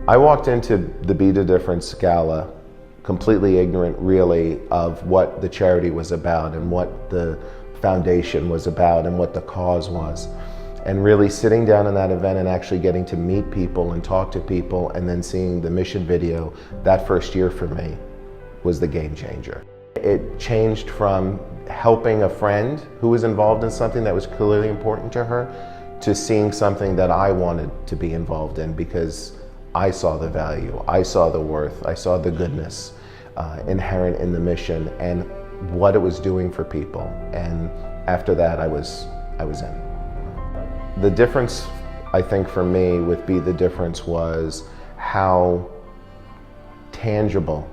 I walked into the Be the Difference Gala completely ignorant, really, of what the charity was about and what the foundation was about and what the cause was. And really sitting down in that event and actually getting to meet people and talk to people and then seeing the mission video, that first year for me was the game changer. It changed from helping a friend who was involved in something that was clearly important to her to seeing something that I wanted to be involved in because I saw the value, I saw the worth, I saw the goodness inherent in the mission and what it was doing for people. And after that, I was in. The difference, I think, for me with Be the Difference was how tangible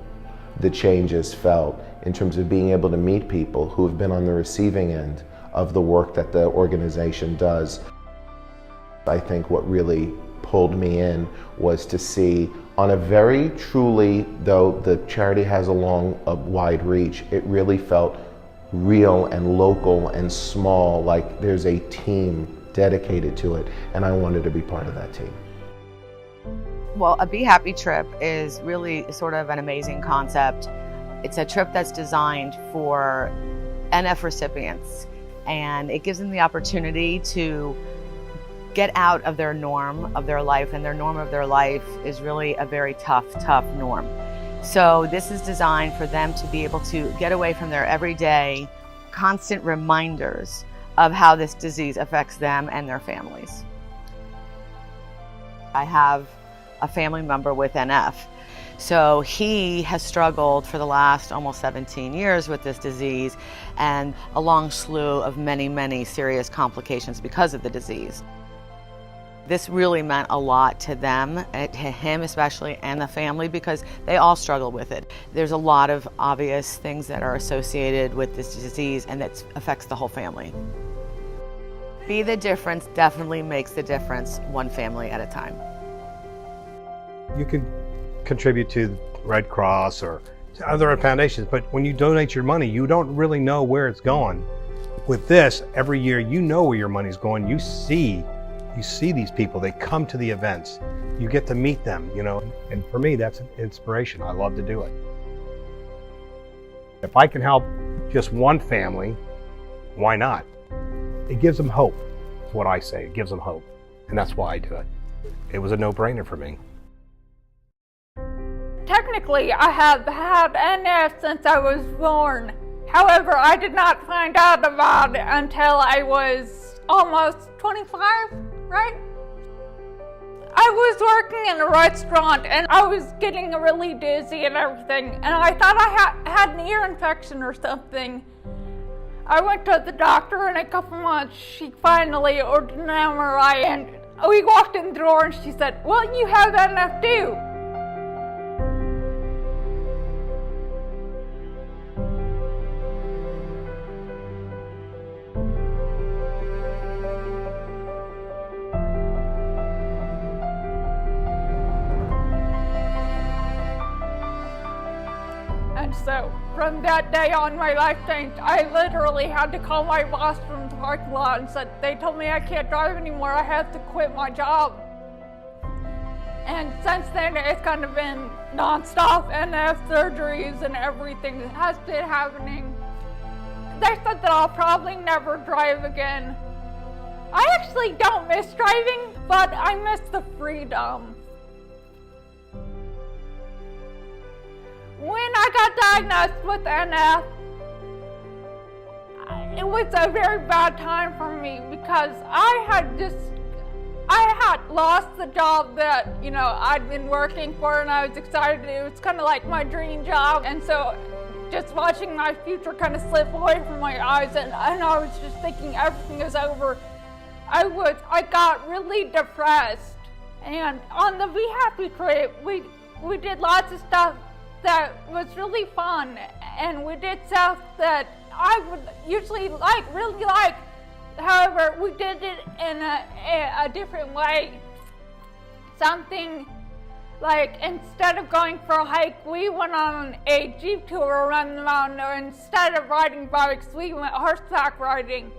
the changes felt in terms of being able to meet people who have been on the receiving end of the work that the organization does. I think what really pulled me in was to see on a very truly, though the charity has a wide reach, it really felt real and local and small, like there's a team dedicated to it, and I wanted to be part of that team. Well, a Be Happy trip is really sort of an amazing concept. It's a trip that's designed for NF recipients, and it gives them the opportunity to get out of their norm of their life, and their norm of their life is really a very tough norm. So this is designed for them to be able to get away from their everyday constant reminders of how this disease affects them and their families. I have a family member with NF. So he has struggled for the last almost 17 years with this disease and a long slew of many serious complications because of the disease. This really meant a lot to them, to him especially, and the family, because they all struggle with it. There's a lot of obvious things that are associated with this disease and that affects the whole family. Be the Difference definitely makes the difference, one family at a time. You can contribute to Red Cross or to other foundations, but when you donate your money, you don't really know where it's going. With this, every year you know where your money's going. You see these people, they come to the events. You get to meet them, you know, and for me, that's an inspiration. I love to do it. If I can help just one family, why not? It gives them hope. That's what I say. It gives them hope. And that's why I do it. It was a no-brainer for me. Technically, I have had NF since I was born. However, I did not find out about it until I was almost 25, right? I was working in a restaurant and I was getting really dizzy and everything, and I thought I had an ear infection or something. I went to the doctor, and in a couple months, she finally ordered an MRI, and we walked in the door and she said, "Well, you have NF too." And so, from that day on, my life changed. I literally had to call my boss from the parking lot and said, "They told me I can't drive anymore, I have to quit my job." And since then, it's kind of been non-stop NF surgeries and everything that has been happening. They said that I'll probably never drive again. I actually don't miss driving, but I miss the freedom. When I got diagnosed with NF, it was a very bad time for me because I had lost the job that, you know, I'd been working for, and I was excited. It was kind of like my dream job. And so just watching my future kind of slip away from my eyes, and I was just thinking everything is over. I got really depressed. And on the Be Happy trip, we did lots of stuff that was really fun, and we did stuff that I would usually really like. However, we did it in a different way. Something like, instead of going for a hike, we went on a Jeep tour around the mountain, or instead of riding bikes, we went horseback riding.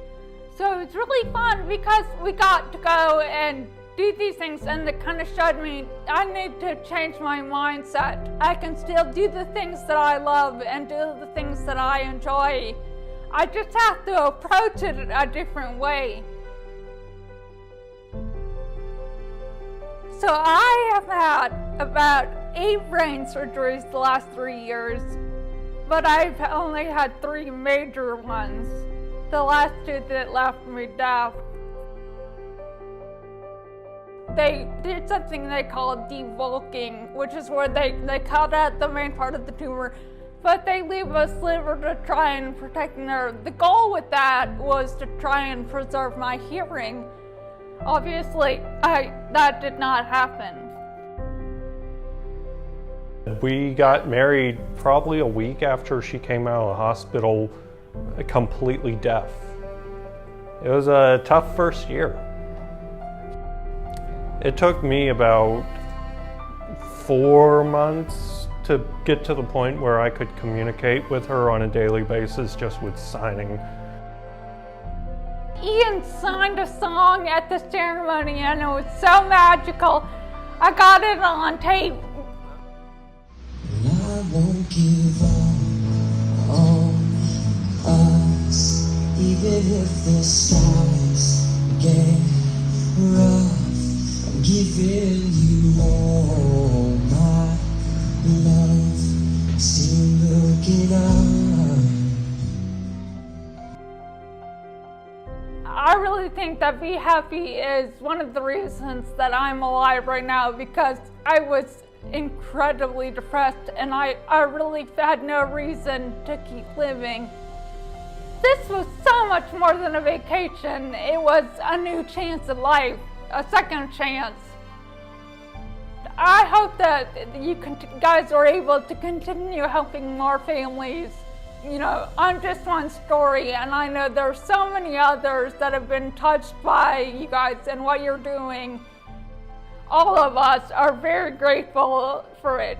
So it was really fun because we got to go and do these things, and it kind of showed me I need to change my mindset. I can still do the things that I love and do the things that I enjoy. I just have to approach it a different way. So I have had about 8 brain surgeries the last 3 years, but I've only had 3 major ones. The last 2 that left me deaf. They did something they call debulking, which is where they cut out the main part of the tumor, but they leave a sliver to try and protect the nerve. The goal with that was to try and preserve my hearing. Obviously, that did not happen. We got married probably a week after she came out of the hospital, completely deaf. It was a tough first year. It took me about 4 months to get to the point where I could communicate with her on a daily basis just with signing. Ian signed a song at the ceremony and it was so magical. I got it on tape. I won't give up on us, even if the skies get rough. I'm giving you all my love, still looking up. I really think that Be Happy is one of the reasons that I'm alive right now, because I was incredibly depressed and I really had no reason to keep living. This was so much more than a vacation. It was a new chance at life, a second chance. I hope that you guys are able to continue helping more families. You know, I'm just one story, and I know there are so many others that have been touched by you guys and what you're doing. All of us are very grateful for it.